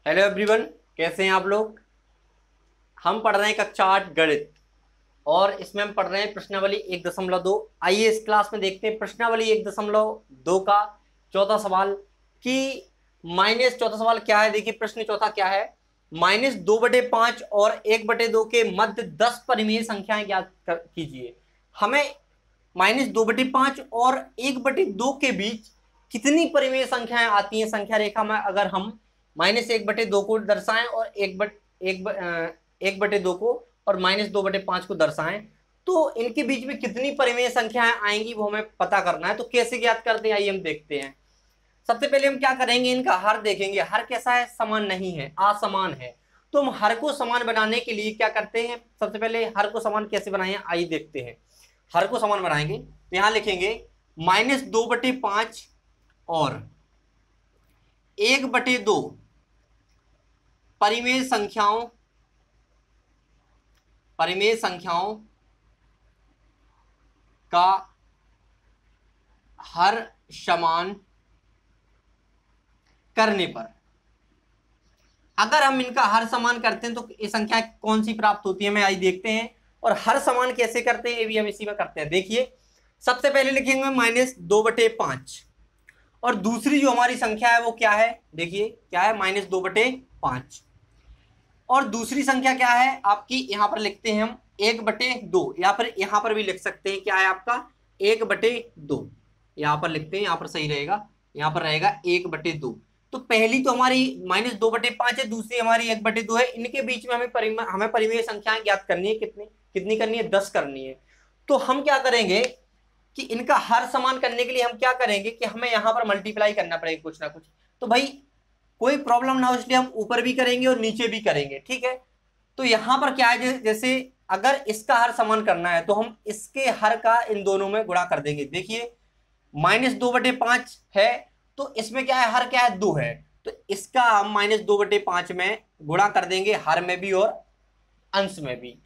Hello everyone, कैसे हैं आप लोग। हम पढ़ रहे हैं कक्षा 8 गणित और इसमें हम पढ़ रहे हैं प्रश्नावली 1.2। आइए इस क्लास में देखते हैं प्रश्नावली 1.2 का चौथा सवाल कि माइनस चौथा सवाल क्या है। देखिए प्रश्न चौथा क्या है, -2/5 और 1/2 के मध्य 10 परिमेय संख्याएं ज्ञात कीजिए। हमें -2/5 और 1/2 के बीच कितनी परिमेय संख्याएं आती हैं संख्या रेखा में, अगर हम -1/2 को दर्शाएं और 1/2 को और -2/5 को दर्शाएं तो इनके बीच में कितनी परिमेय संख्याएं आएंगी वो हमें पता करना है। तो कैसे ज्ञात करते हैं, आइए हम देखते हैं। सबसे पहले हम क्या करेंगे, इनका हर देखेंगे। हर कैसा है, समान नहीं है, असमान है। तो हम हर को समान बनाने के लिए क्या करते हैं, सबसे पहले हर को समान कैसे बनाएं आइए देखते हैं। हर को समान बनाएंगे तो यहां लिखेंगे -2/5 और 1/2 परिमेय संख्याओं का हर समान करने पर, अगर हम इनका हर समान करते हैं तो ये संख्या कौन सी प्राप्त होती है, हमें आई देखते हैं। और हर समान कैसे करते हैं ये भी हम इसी में करते हैं। देखिए सबसे पहले लिखेंगे -2/5 और दूसरी जो हमारी संख्या है वो क्या है, देखिए क्या है, -2/5 और दूसरी संख्या क्या है आपकी, यहां पर लिखते हैं हम 1/2 या फिर यहां पर भी लिख सकते हैं क्या है आपका 1/2, यहां पर लिखते हैं, यहां पर सही रहेगा, यहां पर रहेगा 1/2। तो पहली तो हमारी -2/5 है, दूसरी हमारी 1/2 है। इनके बीच में हमें परिमेय संख्याएं ज्ञात करनी है, कितनी कितनी करनी है, 10 करनी है। तो हम क्या करेंगे कि इनका हर समान करने के लिए हम क्या करेंगे कि हमें यहां पर मल्टीप्लाई करना पड़ेगा कुछ ना कुछ। तो भाई कोई प्रॉब्लम ना हो इसलिए हम ऊपर भी करेंगे और नीचे भी करेंगे, ठीक है। तो यहां पर क्या है, जैसे अगर इसका हर समान करना है तो हम इसके हर का इन दोनों में गुणा कर देंगे। देखिए -2/5 है तो इसमें क्या है, हर क्या है, 2 है, तो इसका हम -2/5 में गुणा कर देंगे, हर में भी और अंश में भी।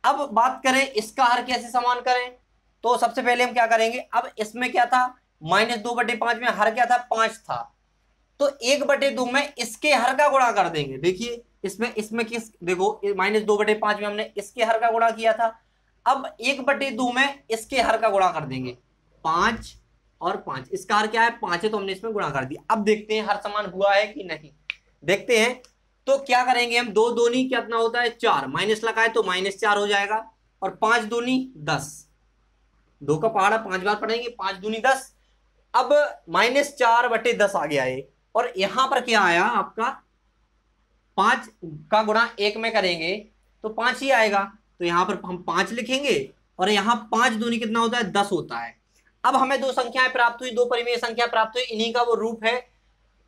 अब बात करें इसका हर कैसे समान करें, तो सबसे पहले हम क्या करेंगे, अब इसमें क्या था, -2/5 में हर क्या था, 5 था, तो 1/2 में इसके हर का गुणा कर देंगे। देखिए इसमें किस, देखो -2/5 में हमने इसके हर का गुणा किया था, अब 1/2 में इसके हर का गुणा कर देंगे, 5 और 5, इसका हर क्या है, 5 है, तो हमने इसमें गुणा कर दिया। अब देखते हैं हर समान हुआ है कि नहीं, देखते हैं। तो क्या करेंगे हम, 2 दूनी कितना होता है, 4, माइनस लगाए तो -4 हो जाएगा, और 5 दूनी 10, 2 का पहाड़ा 5 बार पढ़ेंगे, 5 दूनी 10। अब -4/10 आ गया है, और यहां पर क्या आया आपका, 5 का गुणा 1 में करेंगे तो 5 ही आएगा, तो यहां पर हम 5 लिखेंगे, और यहां 5 दूनी कितना होता है, 10 होता है। अब हमें दो संख्याएं प्राप्त हुई, दो परिमेय संख्या प्राप्त हुई, इन्हीं का वो रूप है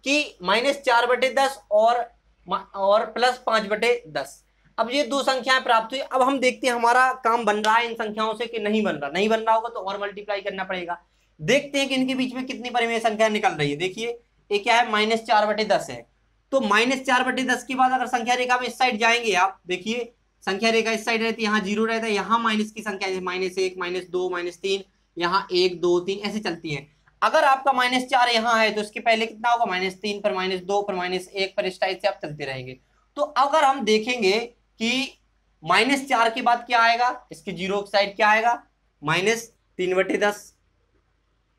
कि -4/10 और +5/10। अब ये दो संख्याएं प्राप्त हुई। अब हम देखते हैं हमारा काम बन रहा है इन संख्याओं से कि नहीं बन रहा। नहीं बन रहा होगा तो और मल्टीप्लाई करना पड़ेगा। देखते हैं कि इनके बीच में कितनी परिमेय संख्या निकल रही है। देखिए ये क्या है, -4/10 है, तो -4/10 के बाद अगर संख्या रेखा में इस साइड जाएंगे आप, देखिए संख्या रेखा इस साइड रहती है, यहाँ 0 रहता है, यहाँ माइनस की संख्या -1, -2, -3, यहाँ 1, 2, 3 ऐसे चलती है। अगर आपका -4 यहाँ है तो इसके पहले कितना होगा, -3 पर -2 पर -1 पर, इस टाइप से आप चलते रहेंगे। तो अगर हम देखेंगे कि -4 के बाद क्या आएगा, इसके 0 की साइड क्या आएगा, -3/10।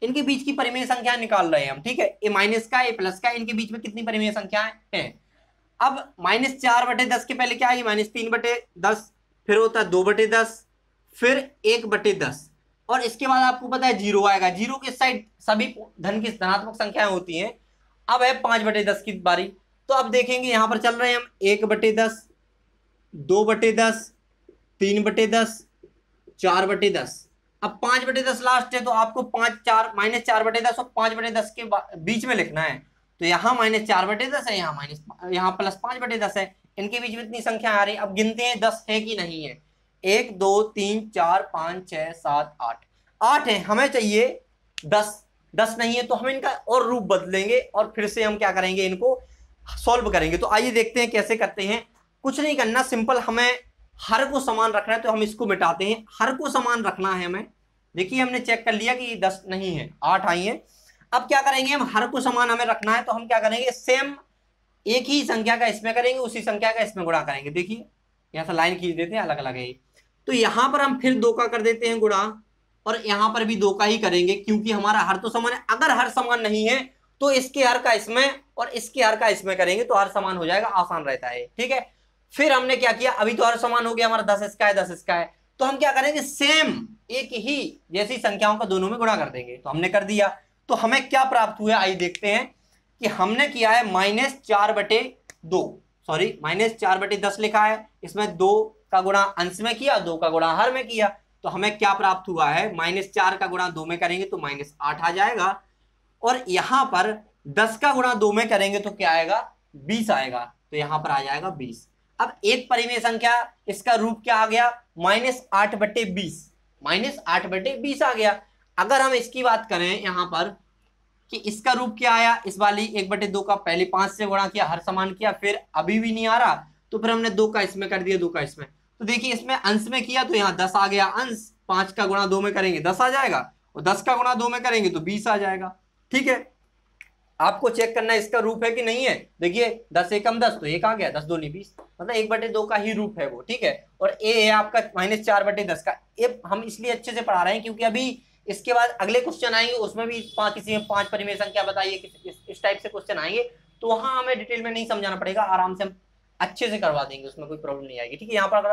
इनके बीच की परिमेय संख्या निकाल रहे हैं हम, ठीक है, ये माइनस का ये प्लस का, इनके बीच में कितनी परिमेय संख्याएं हैं। अब -4/10 के पहले क्या आएगी, -3/10, फिर होता है 2/10, फिर 1/10, और इसके बाद आपको पता है 0 आएगा। 0 के साइड सभी धन की धनात्मक संख्याएं होती हैं। अब है 5/10 की बारी, तो अब देखेंगे यहां पर चल रहे हैं हम 1/10, 2/10, 3/10, 4/10। अब 5/10 लास्ट है, तो आपको 4/10 और 5/10 के बीच में लिखना है। तो यहाँ -4/10 है, यहाँ +5/10 है, इनके बीच में इतनी संख्या आ रही है। अब गिनते हैं 10 है कि नहीं है। 1 2 3 4 5 6 7 8, 8 है, हमें चाहिए 10। 10 नहीं है तो हम इनका और रूप बदलेंगे और फिर से हम क्या करेंगे, इनको सॉल्व करेंगे। तो आइए देखते हैं कैसे करते हैं। कुछ नहीं करना, सिंपल हमें हर को समान रखना है, तो हम इसको मिटाते हैं। हर को समान रखना है हमें। देखिए हमने चेक कर लिया कि 10 नहीं है, 8 आई है। अब क्या करेंगे हम, हर को समान हमें रखना है, तो हम क्या करेंगे, सेम एक ही संख्या का इसमें करेंगे, उसी संख्या का इसमें गुणा करेंगे। देखिए यहाँ से लाइन खींच देते हैं, अलग अलग है। तो यहाँ पर हम फिर 2 का कर देते हैं गुणा, और यहाँ पर भी 2 का ही करेंगे, क्योंकि हमारा हर तो समान है। अगर हर समान नहीं है तो इसके हर का इसमें और इसके हर का इसमें करेंगे तो हर समान हो जाएगा, आसान रहता है। ठीक है, फिर हमने क्या किया, अभी तो हर समान हो गया हमारा, 10 इसका है 10 इसका है, तो हम क्या करेंगे, सेम एक ही जैसी संख्याओं का दोनों में गुणा कर देंगे। तो हमने कर दिया, तो हमें क्या प्राप्त हुआ, आइए देखते हैं कि हमने किया है -4/2, सॉरी -4/10 लिखा है, इसमें 2 का गुणा अंश में किया, 2 का गुणा हर में किया, तो हमें क्या प्राप्त हुआ है, -4 का गुणा 2 में करेंगे तो -8 आ जाएगा, और यहां पर 10 का गुणा 2 में करेंगे तो क्या आएगा, 20 आएगा, तो यहां पर आ जाएगा 20। अब एक परिमेय संख्या, इसका रूप क्या आ गया, -8/20, -8/20 आ गया। अगर हम इसकी बात करें यहां पर कि इसका रूप क्या आया, इस वाली 1/2 का पहले 5 से गुणा किया, हर समान किया, फिर अभी भी नहीं आ रहा, तो फिर हमने 2 का इसमें कर दिया, 2 का इसमें, तो देखिए इसमें अंश में किया तो यहाँ 10 आ गया अंश, 5 का गुणा 2 में करेंगे 10 आ जाएगा, और 10 का गुणा 2 में करेंगे तो 20 आ जाएगा। ठीक है, आपको चेक करना है इसका रूप है कि नहीं है। देखिए 10 एकम 10 तो 1 आ गया, 10 दूनी 20, मतलब 1/2 का ही रूप है वो। ठीक है, और ए है आपका -4/10 का। ये हम इसलिए अच्छे से पढ़ा रहे हैं क्योंकि अभी इसके बाद अगले क्वेश्चन आएंगे, उसमें भी किसी में 5 परिमेय संख्या बताइए, इस टाइप से क्वेश्चन आएंगे, तो वहां हमें डिटेल में नहीं समझाना पड़ेगा, आराम से हम अच्छे से करवा देंगे, उसमें कोई प्रॉब्लम नहीं आएगी। ठीक है, यहाँ पर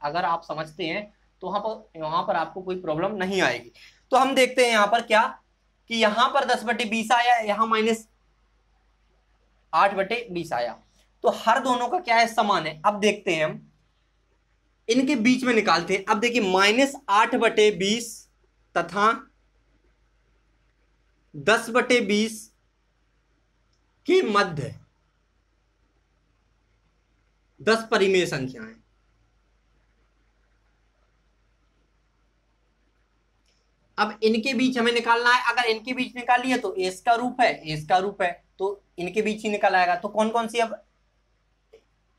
अगर आप समझते हैं तो वहां पर आपको कोई प्रॉब्लम नहीं आएगी। तो हम देखते हैं यहाँ पर क्या कि यहां पर 10/20 आया, यहां -8/20 आया, तो हर दोनों का क्या है, समान है। अब देखते हैं हम इनके बीच में निकालते हैं। अब देखिए -8/20 तथा 10/20 के मध्य 10 परिमेय संख्याएं, अब इनके बीच हमें निकालना है। अगर इनके बीच निकाल लिया तो एस का रूप है, एस का रूप है, तो इनके बीच ही निकल आएगा। तो कौन कौन सी अब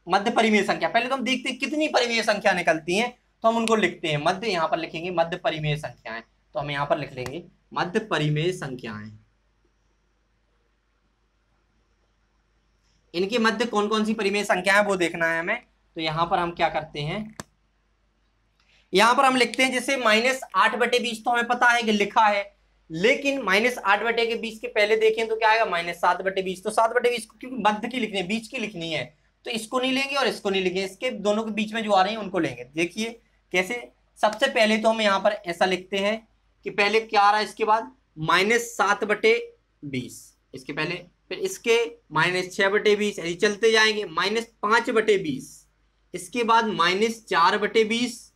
मध्य परिमेय संख्या, पहले तो हम देखते हैं कितनी परिमेय संख्या निकलती हैं, तो हम उनको लिखते हैं। मध्य यहां पर लिखेंगे मध्य परिमेय संख्याएं, तो हम यहां पर लिख लेंगे मध्य परिमेय संख्याएं। इनके मध्य कौन कौन सी परिमेय संख्या है वो देखना है हमें। तो यहां पर हम क्या करते हैं, यहां पर हम लिखते हैं जैसे -8/20 तो हमें पता है कि लिखा है, लेकिन -8/20 के पहले देखें तो क्या आएगा, -7/20। तो 7/20 को क्योंकि मध्य की लिखनी है, बीच की लिखनी है, तो इसको नहीं लेंगे और इसको नहीं लेंगे, इसके दोनों के बीच में जो आ रही है उनको लेंगे। देखिए कैसे, सबसे पहले तो हम यहाँ पर ऐसा लिखते हैं कि पहले क्या आ रहा है, इसके बाद -7/20, इसके पहले, फिर इसके -6/20, ऐसे चलते जाएंगे, -5/20, इसके बाद -4/20,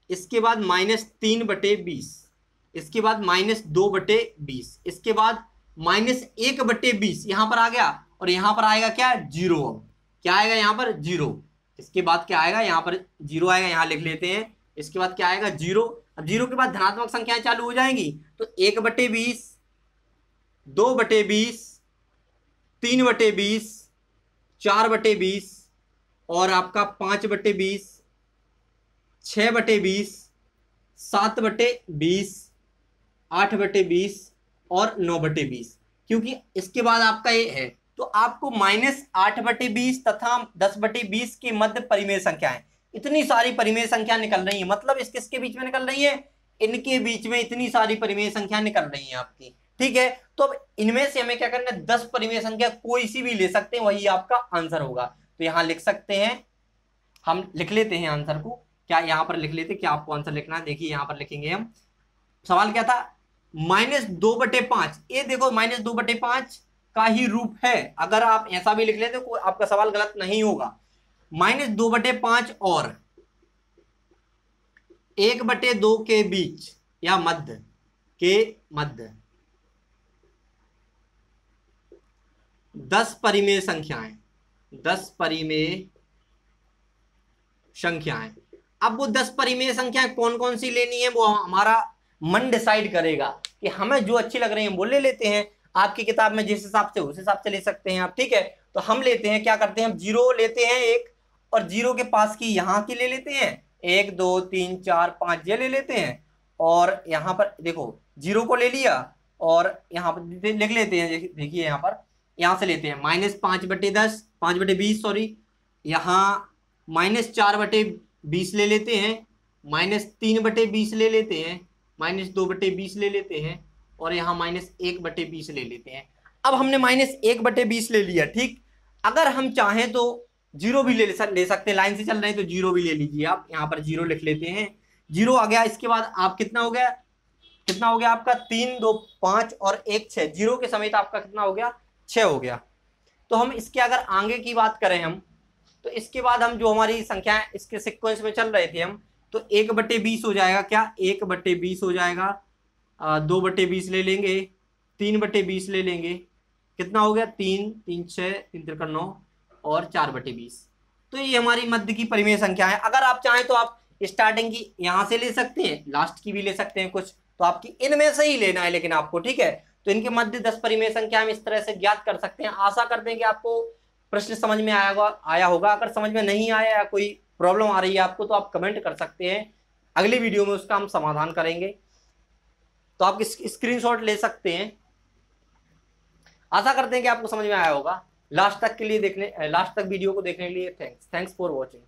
इसके बाद -3/20, इसके बाद -2/20, इसके बाद -1/20 यहां पर आ गया, और यहां पर आएगा क्या, 0। क्या आएगा यहाँ पर, 0। इसके बाद क्या आएगा, यहाँ पर 0 आएगा, यहाँ लिख लेते हैं। इसके बाद क्या आएगा, 0। अब 0 के बाद धनात्मक संख्याएं चालू हो जाएंगी, तो 1/20, 2/20, 3/20, 4/20, और आपका 5/20, 6/20, 7/20, 8/20 और 9/20, क्योंकि इसके बाद आपका ये है। तो आपको -8/20 तथा 10/20 के मध्य परिमेय संख्याएं, इतनी सारी परिमेय संख्या निकल रही है, मतलब इस किसके बीच में निकल रही है, इनके बीच में इतनी सारी परिमेय संख्या निकल रही है आपकी। ठीक है, तो अब इनमें से हमें क्या करना है, 10 परिमेय संख्या कोई सी भी ले सकते हैं, वही आपका आंसर होगा। तो यहां लिख सकते हैं, हम लिख लेते हैं आंसर को, क्या यहां पर लिख लेते, क्या आपको आंसर लिखना है, देखिए यहां पर लिखेंगे हम। सवाल क्या था, -2/5, ये देखो -2/5 का ही रूप है। अगर आप ऐसा भी लिख लेते तो आपका सवाल गलत नहीं होगा। -2/5 और 1/2 के बीच या मध्य के मध्य 10 परिमेय संख्याएं, 10 परिमेय संख्याएं। अब वो 10 परिमेय संख्याएं कौन कौन सी लेनी है, वो हमारा मन डिसाइड करेगा कि हमें जो अच्छी लग रही है वो ले लेते हैं। आपकी किताब में जिस हिसाब से उस हिसाब से ले सकते हैं आप। ठीक है, तो हम लेते हैं, क्या करते हैं, हम 0 लेते हैं एक, और 0 के पास की यहाँ की ले लेते हैं, 1 2 3 4 5 ये ले लेते हैं, और यहाँ पर देखो 0 को ले लिया, और यहाँ पर लिख लेते हैं, देखिए यहाँ पर यहाँ से लेते हैं -5/10 5/20 सॉरी, यहाँ -4/20 ले लेते हैं, -3/20 ले लेते हैं, -2/20 ले लेते हैं, और यहाँ -1/20 ले लेते हैं। अब हमने -1/20 ले लिया, ठीक। अगर हम चाहें तो जीरो भी ले सकते हैं, लाइन से चल रहे हैं तो जीरो भी ले लीजिए आप, यहाँ पर जीरो लिख लेते हैं, जीरो आ गया। इसके बाद आप कितना हो गया आपका 3 2 5 और 1 6, जीरो के समेत आपका कितना हो गया 6 हो गया। तो हम इसके अगर आगे की बात करें हम, तो इसके बाद हम जो हमारी संख्या इसके सीक्वेंस में चल रहे थे हम, तो 1/20 हो जाएगा, क्या 1/20 हो जाएगा, 2/20 ले लेंगे, 3/20 ले लेंगे, कितना हो गया 3 3 6 3 3 9 और 4/20। तो ये हमारी मध्य की परिमेय संख्या है। अगर आप चाहें तो आप स्टार्टिंग की यहाँ से ले सकते हैं, लास्ट की भी ले सकते हैं कुछ, तो आपकी इनमें से ही लेना है लेकिन आपको, ठीक है। तो इनके मध्य 10 परिमेय संख्या हम इस तरह से ज्ञात कर सकते हैं। आशा करते हैं कि आपको प्रश्न समझ में आया होगा। अगर समझ में नहीं आया या कोई प्रॉब्लम आ रही है आपको, तो आप कमेंट कर सकते हैं, अगली वीडियो में उसका हम समाधान करेंगे। तो आप स्क्रीनशॉट ले सकते हैं। आशा करते हैं कि आपको समझ में आया होगा। लास्ट तक वीडियो को देखने के लिए थैंक्स फॉर वॉचिंग।